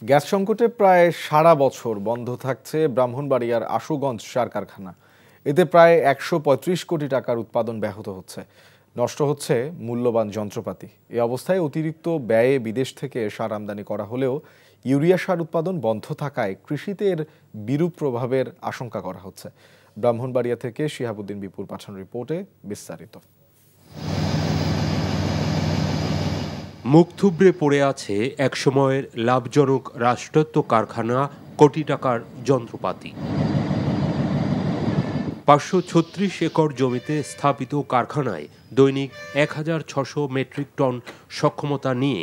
Gas সংকটে প্রায় সারা বছর বন্ধ থাকছে ব্রাহ্মণবাড়িয়ার আশুগঞ্জ সার কারখানা। এতে প্রায় ১৩৫ কোটি টাকার উৎপাদন ব্যাহত হচ্ছে, নষ্ট হচ্ছে মূল্যবান যন্ত্রপাতি। এই অবস্থায় অতিরিক্ত ব্যয়ে বিদেশ থেকে সার আমদানি করা হলেও ইউরিয়া সার উৎপাদন বন্ধ থাকায় কৃষিতে এর বিরূপ প্রভাবের আশঙ্কা করা হচ্ছে। ব্রাহ্মণবাড়িয়া থেকে শিহাবুদ্দিন বিপুল পাঠানো রিপোর্টে বিস্তারিত। মুখ থুবড়ে পড়ে আছে একসময়ের লাভজনক রাষ্ট্রায়ত্ত কারখানা, কোটি টাকার যন্ত্রপাতি। ৫৩৬ একর জমিতে স্থাপিত কারখানায় দৈনিক ১৬০০ মেট্রিক টন সক্ষমতা নিয়ে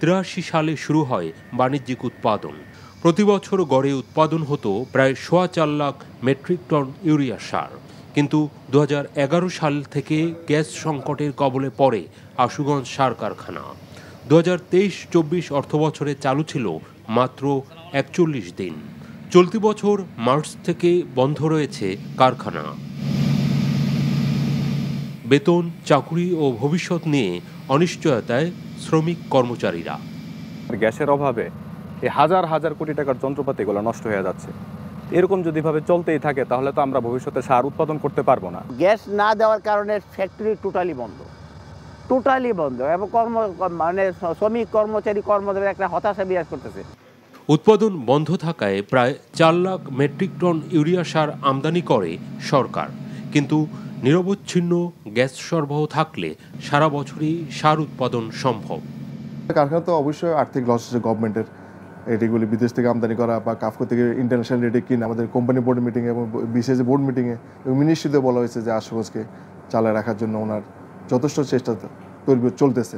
৮৩ সালে শুরু হয় বাণিজ্যিক উৎপাদন। প্রতি বছর গড়ে উৎপাদন হতো প্রায় ৪.৫ লাখ মেট্রিক টন ইউরিয়া সার। কিন্তু ২০১১ সাল থেকে গ্যাস সংকটের কবলে পড়ে আশুগঞ্জ সার কারখানা। ২০২৩-২৪ অর্থবছরে চালু ছিল মাত্র ৪১ দিন। চলতি বছর মার্চ থেকে বন্ধ রয়েছে কারখানা। বেতন, চাকুরি ও ভবিষ্যৎ নিয়ে অনিশ্চয়তায় শ্রমিক কর্মচারীরা। গ্যাসের অভাবে এই হাজার হাজার কোটি টাকার যন্ত্রপাতিগুলো নষ্ট হয়ে যাচ্ছে। এরকম যদি ভাবে চলতেই থাকে তাহলে তো আমরা ভবিষ্যতে সার উৎপাদন করতে পারবো না। গ্যাস না দেওয়ার কারণে ফ্যাক্টরি টোটালি বন্ধ এবং শ্রমিক কর্মচারীদের একটা হতাশা বিরাজ করতেছে। উৎপাদন বন্ধ থাকায় প্রায় ৪ লাখ মেট্রিক টন ইউরিয়া সার আমদানি করে সরকার। কিন্তু নিরবচ্ছিন্ন গ্যাস সরবরাহ থাকলে সারা বছরই সার উৎপাদন সম্ভব। কারখানা তো অবশ্যই আর্থিক লস হচ্ছে গভর্নমেন্টের। এটিগুলি বিদেশ থেকে আমদানি করা বা কাফকো থেকে ইন্টারন্যাশনাল রেটে কিনে আমাদের কোম্পানি বোর্ড মিটিংয়ে এবং বিসিএস বোর্ড মিটিংয়ে এবং মিনিস্ট্রিতে বলা হয়েছে যে আশুগঞ্জকে চালায় রাখার জন্য ওনার যথেষ্ট চেষ্টা চলতেছে।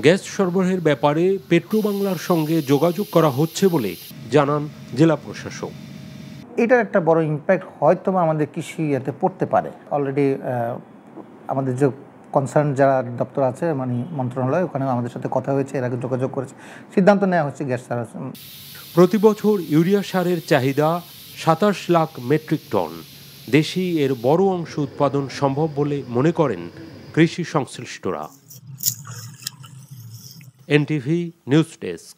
গ্যাস সরবরাহের ব্যাপারে পেট্রোবাংলার সঙ্গে যোগাযোগ করা হচ্ছে বলে জানান জেলা প্রশাসক। এটার একটা বড় ইম্প্যাক্ট হয়তো আমাদের কৃষি ইয়েতে পড়তে পারে। অলরেডি আমাদের যে কনসার্ন যারা দপ্তর আছে মানে মন্ত্রণালয়, ওখানে আমাদের সাথে কথা হয়েছে, এর আগে যোগাযোগ করেছে, সিদ্ধান্ত নেওয়া হচ্ছে গ্যাস সার। প্রতি বছর ইউরিয়া সারের চাহিদা ২৭ লাখ মেট্রিক টন। দেশেই এর বড় অংশ উৎপাদন সম্ভব বলে মনে করেন কৃষি সংশ্লিষ্টরা। NTV news desk.